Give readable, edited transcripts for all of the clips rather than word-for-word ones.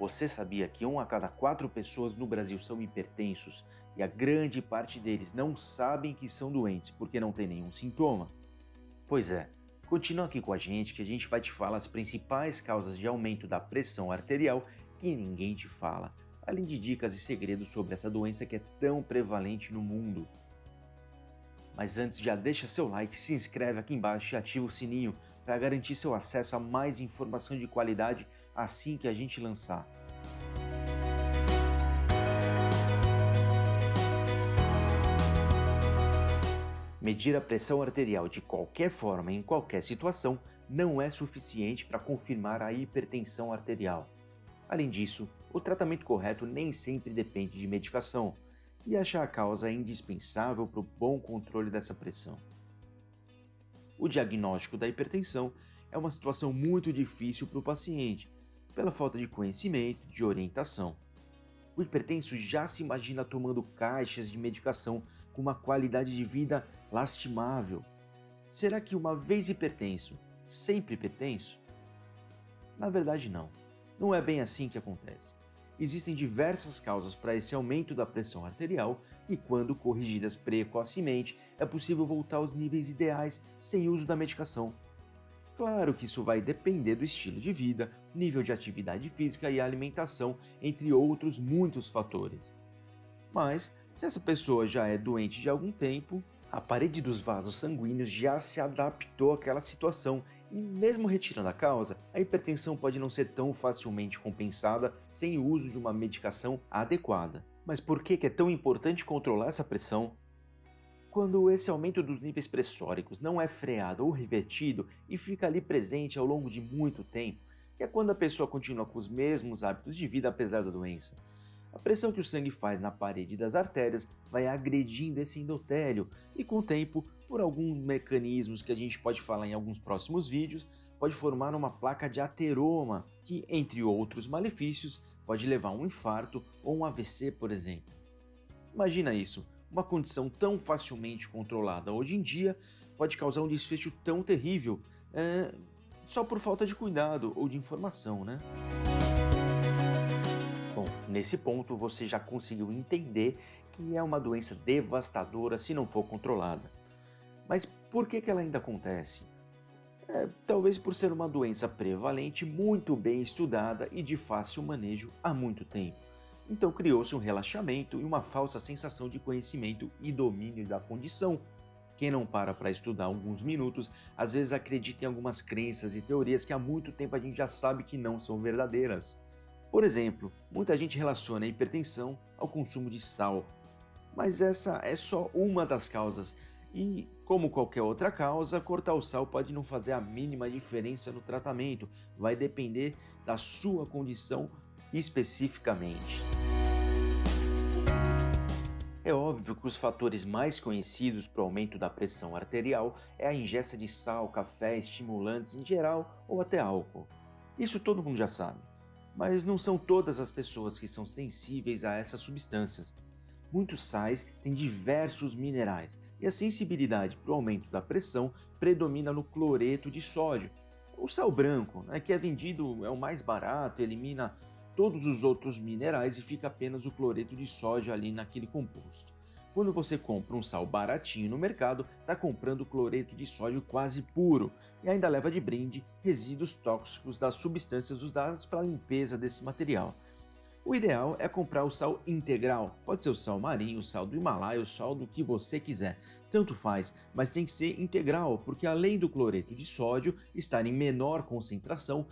Você sabia que 1 a cada 4 pessoas no Brasil são hipertensos e a grande parte deles não sabem que são doentes porque não tem nenhum sintoma? Pois é, continua aqui com a gente que a gente vai te falar as principais causas de aumento da pressão arterial que ninguém te fala, além de dicas e segredos sobre essa doença que é tão prevalente no mundo. Mas antes, já deixa seu like, se inscreve aqui embaixo e ativa o sininho para garantir seu acesso a mais informação de qualidade assim que a gente lançar. Medir a pressão arterial de qualquer forma em qualquer situação não é suficiente para confirmar a hipertensão arterial. Além disso, o tratamento correto nem sempre depende de medicação, e achar a causa é indispensável para o bom controle dessa pressão. O diagnóstico da hipertensão é uma situação muito difícil para o paciente, pela falta de conhecimento e de orientação. O hipertenso já se imagina tomando caixas de medicação com uma qualidade de vida lastimável. Será que uma vez hipertenso, sempre hipertenso? Na verdade não. Não é bem assim que acontece. Existem diversas causas para esse aumento da pressão arterial e, quando corrigidas precocemente, é possível voltar aos níveis ideais sem uso da medicação. Claro que isso vai depender do estilo de vida, nível de atividade física e alimentação, entre outros muitos fatores. Mas, se essa pessoa já é doente de algum tempo, a parede dos vasos sanguíneos já se adaptou àquela situação e, mesmo retirando a causa, a hipertensão pode não ser tão facilmente compensada sem o uso de uma medicação adequada. Mas por que é tão importante controlar essa pressão? Quando esse aumento dos níveis pressóricos não é freado ou revertido e fica ali presente ao longo de muito tempo, que é quando a pessoa continua com os mesmos hábitos de vida apesar da doença, a pressão que o sangue faz na parede das artérias vai agredindo esse endotélio e, com o tempo, por alguns mecanismos que a gente pode falar em alguns próximos vídeos, pode formar uma placa de ateroma, que, entre outros malefícios, pode levar a um infarto ou um AVC, por exemplo. Imagina isso, uma condição tão facilmente controlada hoje em dia pode causar um desfecho tão terrível, só por falta de cuidado ou de informação, né? Bom, nesse ponto você já conseguiu entender que é uma doença devastadora se não for controlada. Mas por que ela ainda acontece? Talvez por ser uma doença prevalente, muito bem estudada e de fácil manejo há muito tempo. Então criou-se um relaxamento e uma falsa sensação de conhecimento e domínio da condição. Quem não para estudar alguns minutos, às vezes acredita em algumas crenças e teorias que há muito tempo a gente já sabe que não são verdadeiras. Por exemplo, muita gente relaciona a hipertensão ao consumo de sal, mas essa é só uma das causas e, como qualquer outra causa, cortar o sal pode não fazer a mínima diferença no tratamento, vai depender da sua condição especificamente. É óbvio que os fatores mais conhecidos para o aumento da pressão arterial é a ingesta de sal, café, estimulantes em geral ou até álcool. Isso todo mundo já sabe. Mas não são todas as pessoas que são sensíveis a essas substâncias. Muitos sais têm diversos minerais e a sensibilidade para o aumento da pressão predomina no cloreto de sódio. O sal branco, que é vendido, é o mais barato, elimina todos os outros minerais e fica apenas o cloreto de sódio ali naquele composto. Quando você compra um sal baratinho no mercado, está comprando cloreto de sódio quase puro e ainda leva de brinde resíduos tóxicos das substâncias usadas para a limpeza desse material. O ideal é comprar o sal integral, pode ser o sal marinho, o sal do Himalaia, o sal do que você quiser, tanto faz, mas tem que ser integral, porque além do cloreto de sódio estar em menor concentração,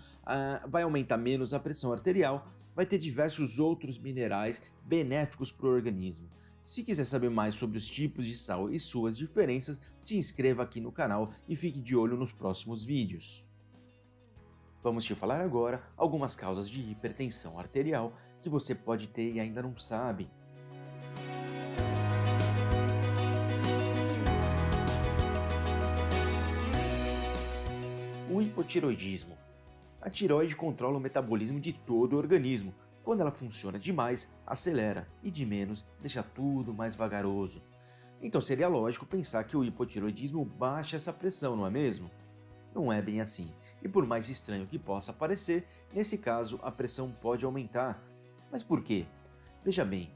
vai aumentar menos a pressão arterial, vai ter diversos outros minerais benéficos para o organismo. Se quiser saber mais sobre os tipos de sal e suas diferenças, se inscreva aqui no canal e fique de olho nos próximos vídeos. Vamos te falar agora algumas causas de hipertensão arterial que você pode ter e ainda não sabe. O hipotireoidismo. A tireoide controla o metabolismo de todo o organismo. Quando ela funciona demais, acelera, e de menos, deixa tudo mais vagaroso. Então seria lógico pensar que o hipotireoidismo baixa essa pressão, não é mesmo? Não é bem assim. E por mais estranho que possa parecer, nesse caso a pressão pode aumentar. Mas por quê? Veja bem,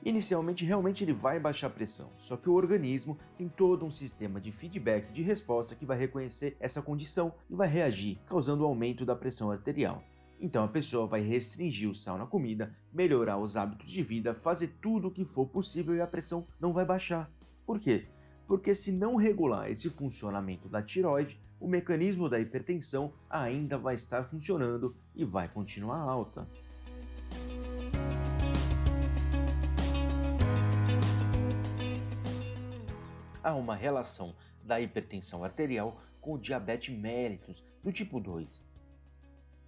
inicialmente realmente ele vai baixar a pressão, só que o organismo tem todo um sistema de feedback de resposta que vai reconhecer essa condição e vai reagir, causando o aumento da pressão arterial. Então a pessoa vai restringir o sal na comida, melhorar os hábitos de vida, fazer tudo o que for possível e a pressão não vai baixar. Por quê? Porque se não regular esse funcionamento da tireoide, o mecanismo da hipertensão ainda vai estar funcionando e vai continuar alta. Há uma relação da hipertensão arterial com o diabetes mellitus do tipo 2.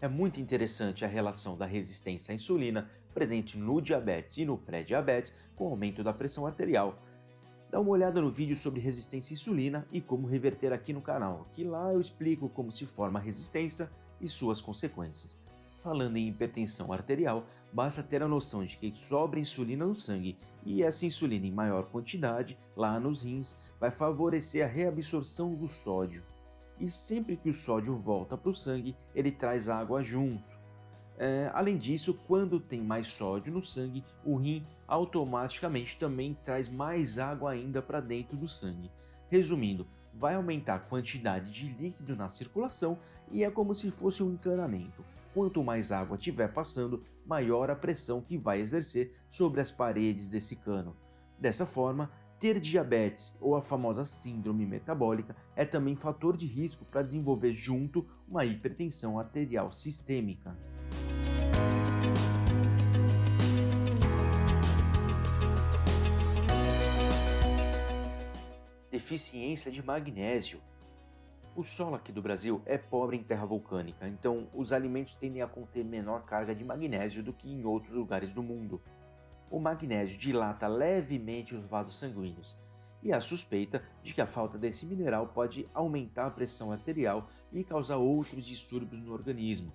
É muito interessante a relação da resistência à insulina presente no diabetes e no pré-diabetes com o aumento da pressão arterial. Dá uma olhada no vídeo sobre resistência à insulina e como reverter aqui no canal, que lá eu explico como se forma a resistência e suas consequências. Falando em hipertensão arterial, basta ter a noção de que sobra insulina no sangue e essa insulina em maior quantidade, lá nos rins, vai favorecer a reabsorção do sódio. E sempre que o sódio volta para o sangue, ele traz água junto. Além disso, quando tem mais sódio no sangue, o rim automaticamente também traz mais água ainda para dentro do sangue. Resumindo, vai aumentar a quantidade de líquido na circulação e é como se fosse um encanamento. Quanto mais água estiver passando, maior a pressão que vai exercer sobre as paredes desse cano. Dessa forma, ter diabetes ou a famosa síndrome metabólica é também fator de risco para desenvolver junto uma hipertensão arterial sistêmica. Deficiência de magnésio. O solo aqui do Brasil é pobre em terra vulcânica, então os alimentos tendem a conter menor carga de magnésio do que em outros lugares do mundo. O magnésio dilata levemente os vasos sanguíneos, e há suspeita de que a falta desse mineral pode aumentar a pressão arterial e causar outros distúrbios no organismo.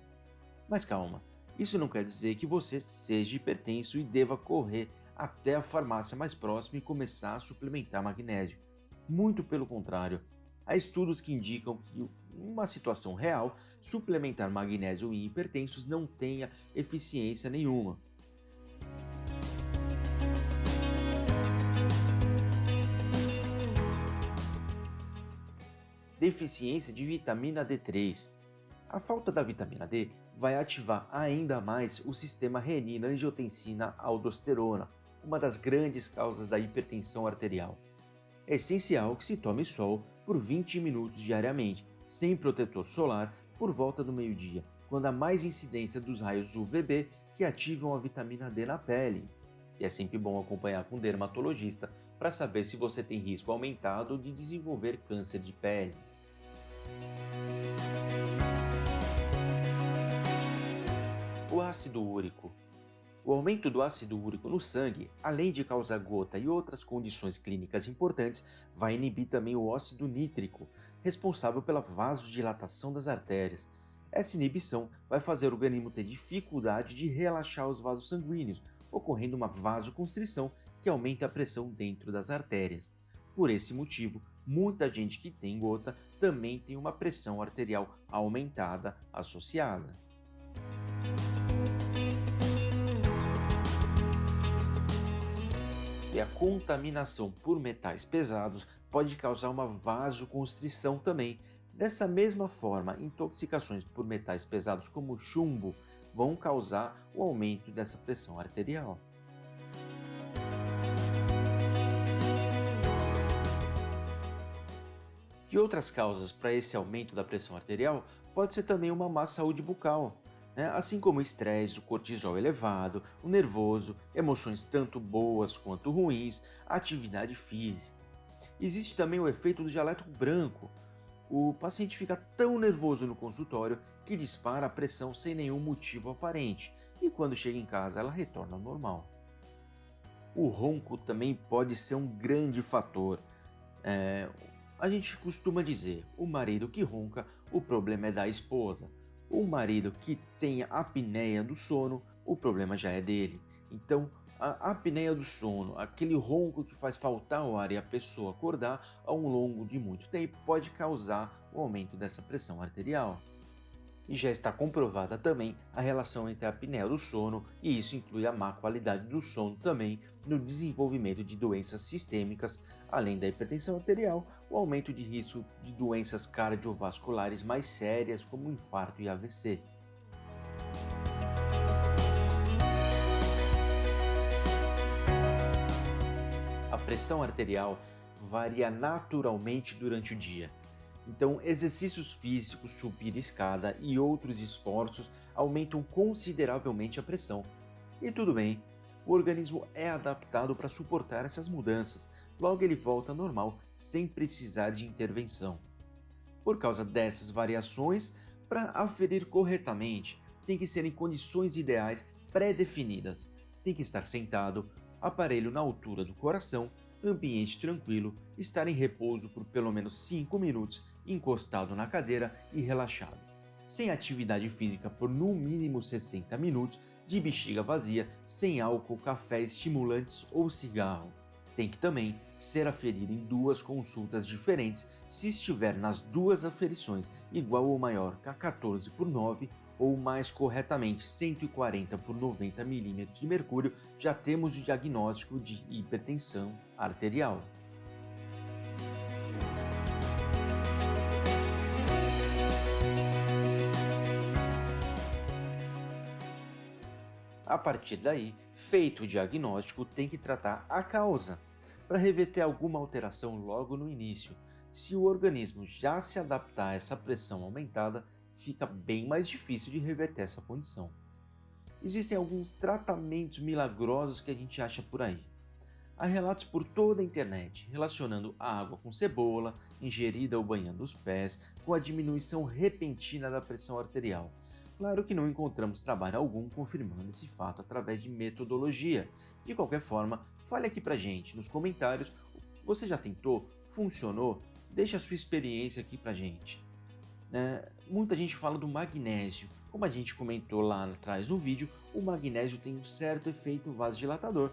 Mas calma, isso não quer dizer que você seja hipertenso e deva correr até a farmácia mais próxima e começar a suplementar magnésio. Muito pelo contrário, há estudos que indicam que, em uma situação real, suplementar magnésio em hipertensos não tenha eficiência nenhuma. Deficiência de vitamina D3. A falta da vitamina D vai ativar ainda mais o sistema renina-angiotensina-aldosterona, uma das grandes causas da hipertensão arterial. É essencial que se tome sol por 20 minutos diariamente, sem protetor solar, por volta do meio-dia, quando há mais incidência dos raios UVB que ativam a vitamina D na pele. E é sempre bom acompanhar com um dermatologista para saber se você tem risco aumentado de desenvolver câncer de pele. O ácido úrico. O aumento do ácido úrico no sangue, além de causar gota e outras condições clínicas importantes, vai inibir também o óxido nítrico, responsável pela vasodilatação das artérias. Essa inibição vai fazer o organismo ter dificuldade de relaxar os vasos sanguíneos, ocorrendo uma vasoconstrição que aumenta a pressão dentro das artérias. Por esse motivo, muita gente que tem gota também tem uma pressão arterial aumentada associada. E a contaminação por metais pesados pode causar uma vasoconstrição também. Dessa mesma forma, intoxicações por metais pesados como chumbo vão causar o aumento dessa pressão arterial. De outras causas para esse aumento da pressão arterial pode ser também uma má saúde bucal, assim como o estresse, o cortisol elevado, o nervoso, emoções tanto boas quanto ruins, a atividade física. Existe também o efeito do jaleco branco. O paciente fica tão nervoso no consultório que dispara a pressão sem nenhum motivo aparente e quando chega em casa ela retorna ao normal. O ronco também pode ser um grande fator. A gente costuma dizer, o marido que ronca, o problema é da esposa. O marido que tem apneia do sono, o problema já é dele. Então, A apneia do sono, aquele ronco que faz faltar o ar e a pessoa acordar ao longo de muito tempo, pode causar o aumento dessa pressão arterial. E já está comprovada também a relação entre a apneia do sono, e isso inclui a má qualidade do sono também, no desenvolvimento de doenças sistêmicas, além da hipertensão arterial, o aumento de risco de doenças cardiovasculares mais sérias, como infarto e AVC. A pressão arterial varia naturalmente durante o dia. Então, exercícios físicos, subir escada e outros esforços aumentam consideravelmente a pressão. E tudo bem, o organismo é adaptado para suportar essas mudanças, logo ele volta ao normal sem precisar de intervenção. Por causa dessas variações, para aferir corretamente, tem que ser em condições ideais pré-definidas. Tem que estar sentado, aparelho na altura do coração, ambiente tranquilo, estar em repouso por pelo menos 5 minutos, encostado na cadeira e relaxado. Sem atividade física por no mínimo 60 minutos, de bexiga vazia, sem álcool, café, estimulantes ou cigarro. Tem que também ser aferido em 2 consultas diferentes se estiver nas 2 aferições igual ou maior que a 14/9 ou mais corretamente 140/90 mm de mercúrio, já temos o diagnóstico de hipertensão arterial. A partir daí, feito o diagnóstico, tem que tratar a causa, para reverter alguma alteração logo no início. Se o organismo já se adaptar a essa pressão aumentada, fica bem mais difícil de reverter essa condição. Existem alguns tratamentos milagrosos que a gente acha por aí. Há relatos por toda a internet relacionando a água com cebola, ingerida ou banhando os pés, com a diminuição repentina da pressão arterial. Claro que não encontramos trabalho algum confirmando esse fato através de metodologia. De qualquer forma, fale aqui pra gente nos comentários. Você já tentou? Funcionou? Deixe a sua experiência aqui pra gente. Muita gente fala do magnésio. Como a gente comentou lá atrás no vídeo, o magnésio tem um certo efeito vasodilatador.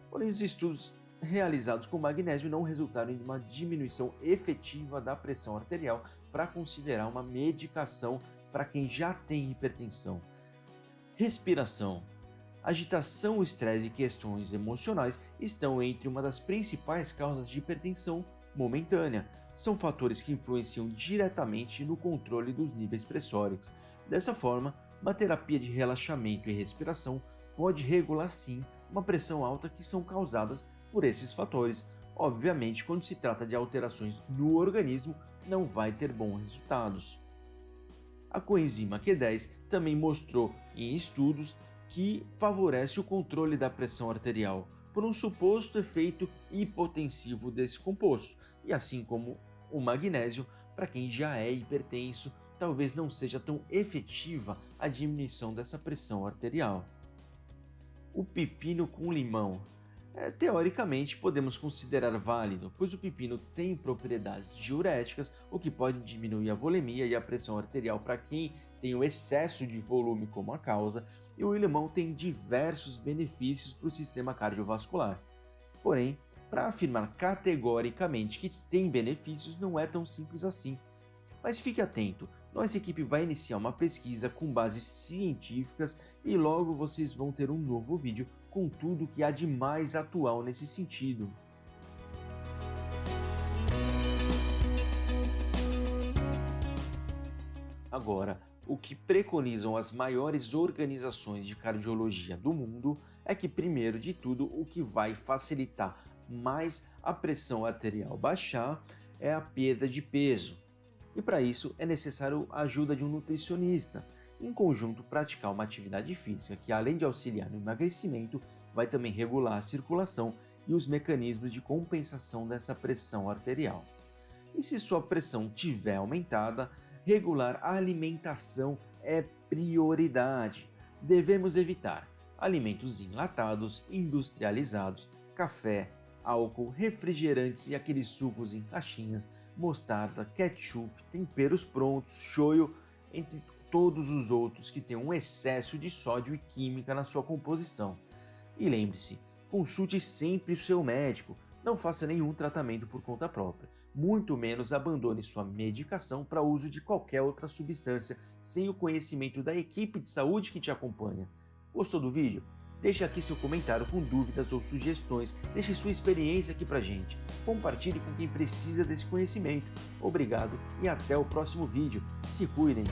Porém, os estudos realizados com magnésio não resultaram em uma diminuição efetiva da pressão arterial para considerar uma medicação para quem já tem hipertensão. Respiração. Agitação, estresse e questões emocionais estão entre uma das principais causas de hipertensão momentânea. São fatores que influenciam diretamente no controle dos níveis pressóricos. Dessa forma, uma terapia de relaxamento e respiração pode regular sim uma pressão alta que são causadas por esses fatores. Obviamente, quando se trata de alterações no organismo, não vai ter bons resultados. A coenzima Q10 também mostrou em estudos que favorece o controle da pressão arterial por um suposto efeito hipotensivo desse composto, e assim como o magnésio, para quem já é hipertenso, talvez não seja tão efetiva a diminuição dessa pressão arterial. O pepino com limão. Teoricamente, podemos considerar válido, pois o pepino tem propriedades diuréticas, o que pode diminuir a volemia e a pressão arterial para quem tem o excesso de volume como a causa, e o limão tem diversos benefícios para o sistema cardiovascular. Porém, para afirmar categoricamente que tem benefícios não é tão simples assim. Mas fique atento, nossa equipe vai iniciar uma pesquisa com bases científicas e logo vocês vão ter um novo vídeo com tudo que há de mais atual nesse sentido. Agora, o que preconizam as maiores organizações de cardiologia do mundo é que, primeiro de tudo, o que vai facilitar mais a pressão arterial baixar é a perda de peso. E para isso é necessário a ajuda de um nutricionista. Em conjunto, praticar uma atividade física que, além de auxiliar no emagrecimento, vai também regular a circulação e os mecanismos de compensação dessa pressão arterial. E se sua pressão tiver aumentada, regular a alimentação é prioridade. Devemos evitar alimentos enlatados, industrializados, café, álcool, refrigerantes e aqueles sucos em caixinhas, mostarda, ketchup, temperos prontos, shoyu, entre todos os outros que têm um excesso de sódio e química na sua composição. E lembre-se, Consulte sempre o seu médico. Não faça nenhum tratamento por conta própria. Muito menos abandone sua medicação para uso de qualquer outra substância sem o conhecimento da equipe de saúde que te acompanha. Gostou do vídeo? Deixe aqui seu comentário com dúvidas ou sugestões. Deixe sua experiência aqui pra gente. Compartilhe com quem precisa desse conhecimento. Obrigado e até o próximo vídeo. Se cuidem!